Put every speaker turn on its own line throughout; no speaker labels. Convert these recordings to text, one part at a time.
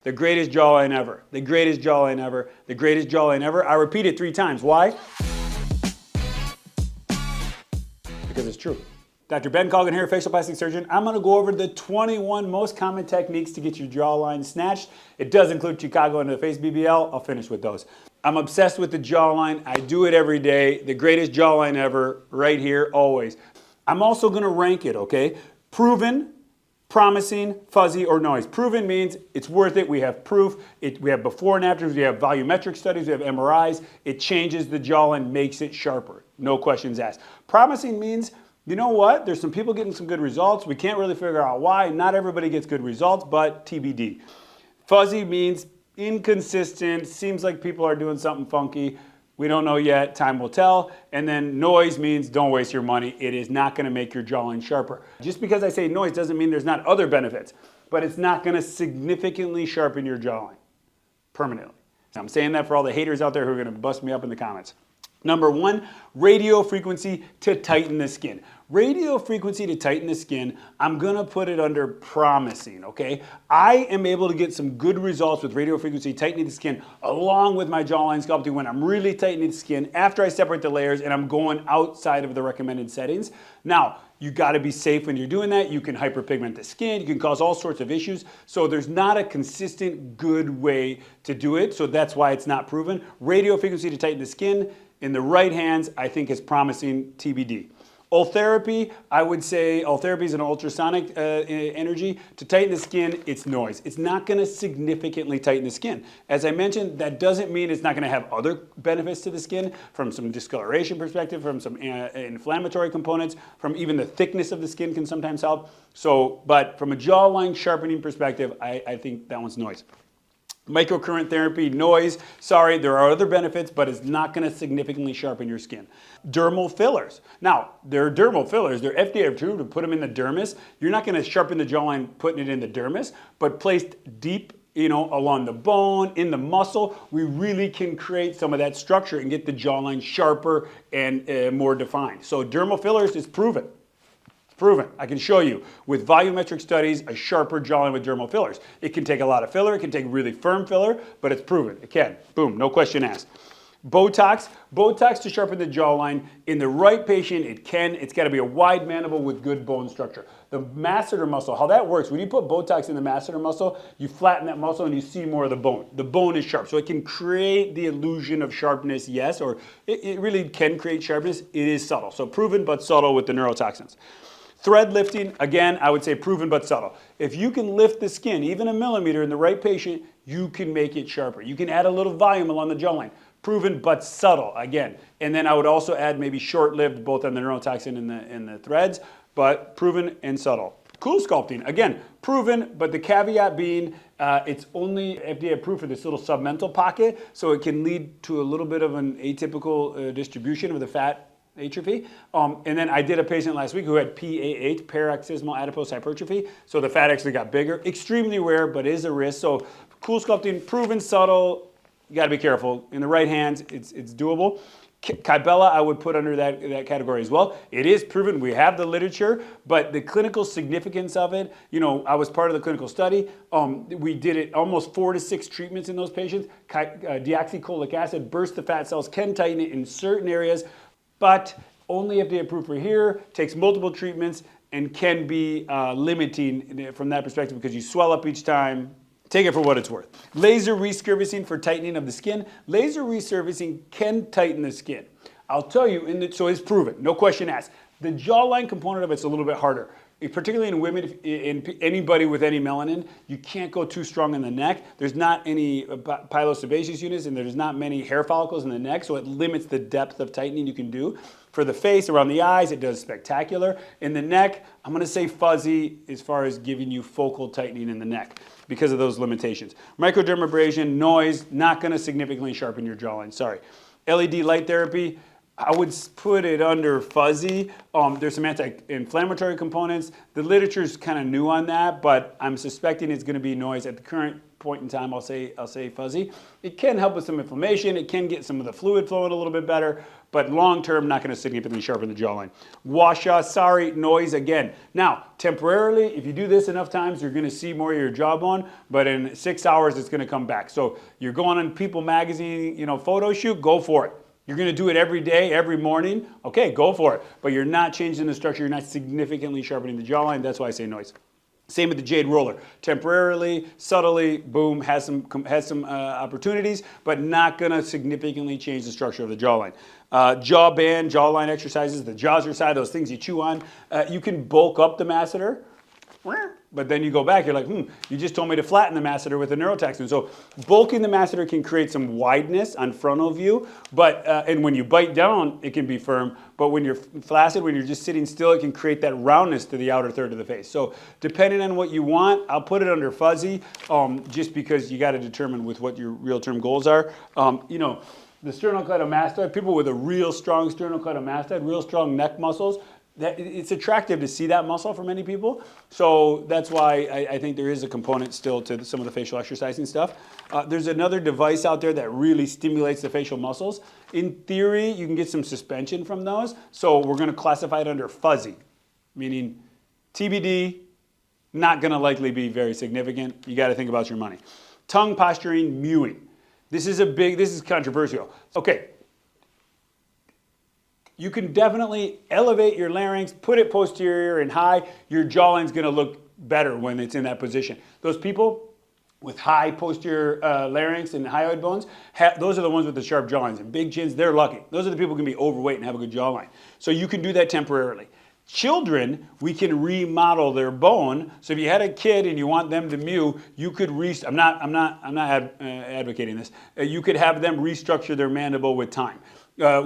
The greatest jawline ever. The greatest jawline ever. The greatest jawline ever. I repeat it 3 times. Why? Because it's true. Dr. Ben Caughlin here, facial plastic surgeon. I'm going to go over the 21 most common techniques to get your jawline snatched. It does include Chicago and the face BBL. I'll finish with those. I'm obsessed with the jawline. I do it every day. The greatest jawline ever, right here, always. I'm also going to rank it, okay? Proven, promising, fuzzy, or noise. Proven means it's worth it. We have proof. We have before and afters. We have volumetric studies. We have MRIs. It changes the jawline, makes it sharper. No questions asked. Promising means, you know what? There's some people getting some good results. We can't really figure out why. Not everybody gets good results, but TBD. Fuzzy means inconsistent. Seems like people are doing something funky. We don't know yet, time will tell. And then noise means don't waste your money. It is not gonna make your jawline sharper. Just because I say noise doesn't mean there's not other benefits, but it's not gonna significantly sharpen your jawline permanently. I'm saying that for all the haters out there who are gonna bust me up in the comments. Number 1, radio frequency to tighten the skin. Radio frequency to tighten the skin, I'm gonna put it under promising, okay? I am able to get some good results with radio frequency tightening the skin along with my jawline sculpting when I'm really tightening the skin after I separate the layers and I'm going outside of the recommended settings. Now, you gotta be safe when you're doing that. You can hyperpigment the skin, you can cause all sorts of issues. So there's not a consistent good way to do it, so that's why it's not proven. Radio frequency to tighten the skin, in the right hands, I think is promising, TBD. Ultherapy, I would say ultherapy is an ultrasonic energy. To tighten the skin, it's noise. It's not gonna significantly tighten the skin. As I mentioned, that doesn't mean it's not gonna have other benefits to the skin from some discoloration perspective, from some inflammatory components, from even the thickness of the skin can sometimes help. So, but from a jawline sharpening perspective, I think that one's noise. Microcurrent therapy, noise, sorry, there are other benefits, but it's not gonna significantly sharpen your skin. Dermal fillers. Now, they're dermal fillers, they're FDA approved to put them in the dermis. You're not gonna sharpen the jawline putting it in the dermis, but placed deep, along the bone, in the muscle, we really can create some of that structure and get the jawline sharper and more defined. So dermal fillers is proven. Proven. I can show you with volumetric studies a sharper jawline with dermal fillers. It can take a lot of filler, it can take really firm filler, but it's proven. It can. Boom, no question asked. Botox. Botox to sharpen the jawline. In the right patient, it can. It's got to be a wide mandible with good bone structure. The masseter muscle, how that works, when you put Botox in the masseter muscle, you flatten that muscle and you see more of the bone. The bone is sharp, so it can create the illusion of sharpness, yes, or it really can create sharpness. It is subtle. So proven but subtle with the neurotoxins. Thread lifting, again, I would say proven but subtle. If you can lift the skin, even a millimeter in the right patient, you can make it sharper. You can add a little volume along the jawline. Proven but subtle, again. And then I would also add maybe short-lived, both on the neurotoxin and the threads, but proven and subtle. Cool sculpting, again, proven, but the caveat being it's only FDA approved for this little submental pocket, so it can lead to a little bit of an atypical distribution of the fat atrophy. And then I did a patient last week who had PA8, paroxysmal adipose hypertrophy. So the fat actually got bigger. Extremely rare, but is a risk. So cool sculpting, proven, subtle. You got to be careful. In the right hands, it's doable. Kybella, I would put under that category as well. It is proven. We have the literature, but the clinical significance of it, I was part of the clinical study. We did it almost 4 to 6 treatments in those patients. Deoxycholic acid bursts the fat cells, can tighten it in certain areas, but only FDA approved for here, takes multiple treatments, and can be limiting from that perspective because you swell up each time. Take it for what it's worth. Laser resurfacing for tightening of the skin. Laser resurfacing can tighten the skin. I'll tell you, so it's proven, no question asked. The jawline component of it's a little bit harder. Particularly in women, in anybody with any melanin, you can't go too strong in the neck. There's not any pilosebaceous units and there's not many hair follicles in the neck, so it limits the depth of tightening you can do. For the face, around the eyes, it does spectacular. In the neck, I'm gonna say fuzzy as far as giving you focal tightening in the neck because of those limitations. Microdermabrasion, noise, not gonna significantly sharpen your jawline, sorry. LED light therapy, I would put it under fuzzy. There's some anti-inflammatory components. The literature's kind of new on that, but I'm suspecting it's going to be noise at the current point in time, I'll say fuzzy. It can help with some inflammation. It can get some of the fluid flowing a little bit better, but long term, not going to significantly sharpen the jawline. Gua sha, sorry, noise again. Now, temporarily, if you do this enough times, you're going to see more of your jawbone, but in 6 hours, it's going to come back. So you're going on People magazine, photo shoot, go for it. You're going to do it every day, every morning. Okay, go for it. But you're not changing the structure. You're not significantly sharpening the jawline. That's why I say noise. Same with the jade roller. Temporarily, subtly, boom, has some opportunities, but not going to significantly change the structure of the jawline. Jaw band, jawline exercises, the jaws are side, those things you chew on. You can bulk up the masseter. But then you go back, you're like, you just told me to flatten the masseter with a neurotoxin. So bulking the masseter can create some wideness on frontal view, but and when you bite down, it can be firm. But when you're flaccid, when you're just sitting still, it can create that roundness to the outer third of the face. So depending on what you want, I'll put it under fuzzy, just because you got to determine with what your real term goals are. The sternocleidomastoid, people with a real strong sternocleidomastoid, real strong neck muscles, it's attractive to see that muscle for many people. So that's why I think there is a component still to some of the facial exercising stuff. There's another device out there that really stimulates the facial muscles. In theory, you can get some suspension from those. So we're going to classify it under fuzzy, meaning TBD, not going to likely be very significant. You got to think about your money. Tongue posturing, mewing. This is controversial. Okay. You can definitely elevate your larynx, put it posterior and high. Your jawline's going to look better when it's in that position. Those people with high posterior larynx and hyoid bones, those are the ones with the sharp jawlines and big chins. They're lucky. Those are the people who can be overweight and have a good jawline. So you can do that temporarily. Children, we can remodel their bone. So if you had a kid and you want them to mew, you could I'm not advocating this. You could have them restructure their mandible with time.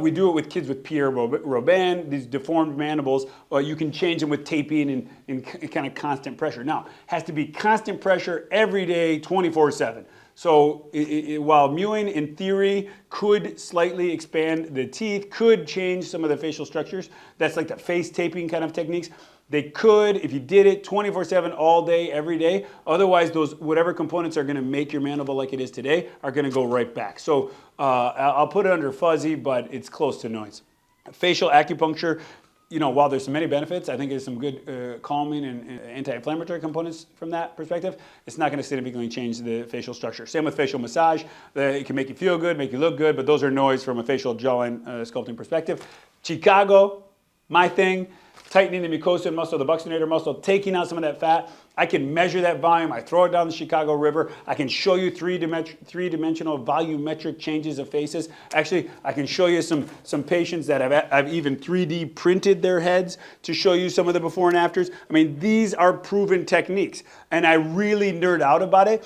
We do it with kids with Pierre Robin, these deformed mandibles. You can change them with taping and kind of constant pressure. Now, it has to be constant pressure every day, 24/7. So while mewing, in theory, could slightly expand the teeth, could change some of the facial structures, that's like the face taping kind of techniques. They could, if you did it 24/7 all day, every day. Otherwise, those whatever components are going to make your mandible like it is today are going to go right back. So I'll put it under fuzzy, but it's close to noise. Facial acupuncture, while there's many benefits, I think there's some good calming and anti-inflammatory components from that perspective. It's not going to significantly change the facial structure. Same with facial massage. It can make you feel good, make you look good, but those are noise from a facial jawline sculpting perspective. Chicago, my thing. Tightening the mucosa muscle, the buccinator muscle, taking out some of that fat. I can measure that volume. I throw it down the Chicago River. I can show you three-dimensional volumetric changes of faces. Actually, I can show you some patients that I've even 3D printed their heads to show you some of the before and afters. I mean, these are proven techniques, and I really nerd out about it.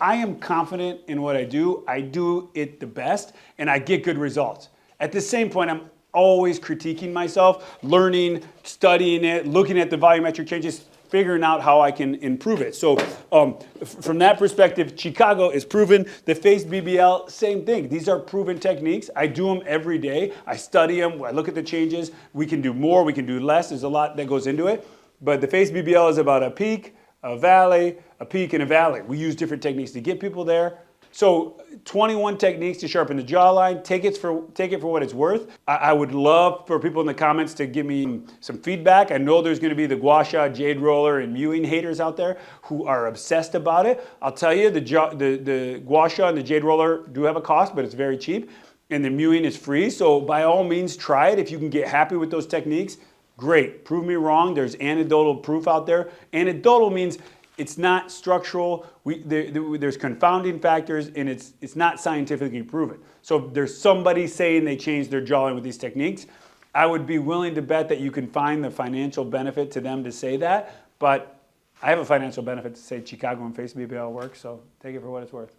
I am confident in what I do. I do it the best, and I get good results. At the same point, I'm always critiquing myself, learning, studying it, looking at the volumetric changes, figuring out how I can improve it. So from that perspective, Chicago is proven. The face BBL, same thing. These are proven techniques. I do them every day. I study them. I look at the changes. We can do more. We can do less. There's a lot that goes into it. But the face BBL is about a peak, a valley, a peak, and a valley. We use different techniques to get people there. So 21 techniques to sharpen the jawline. Take it for what it's worth. I would love for people in the comments to give me some feedback. I know there's going to be the gua sha, jade roller, and mewing haters out there who are obsessed about it. I'll tell you, the gua sha and the jade roller do have a cost, but it's very cheap. And the mewing is free. So by all means, try it. If you can get happy with those techniques, great. Prove me wrong. There's anecdotal proof out there. Anecdotal means it's not structural. There's confounding factors, and it's not scientifically proven. So if there's somebody saying they changed their jawline with these techniques, I would be willing to bet that you can find the financial benefit to them to say that. But I have a financial benefit to say Chicago and face BBL works, so take it for what it's worth.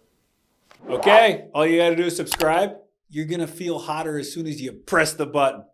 Okay, all you got to do is subscribe. You're going to feel hotter as soon as you press the button.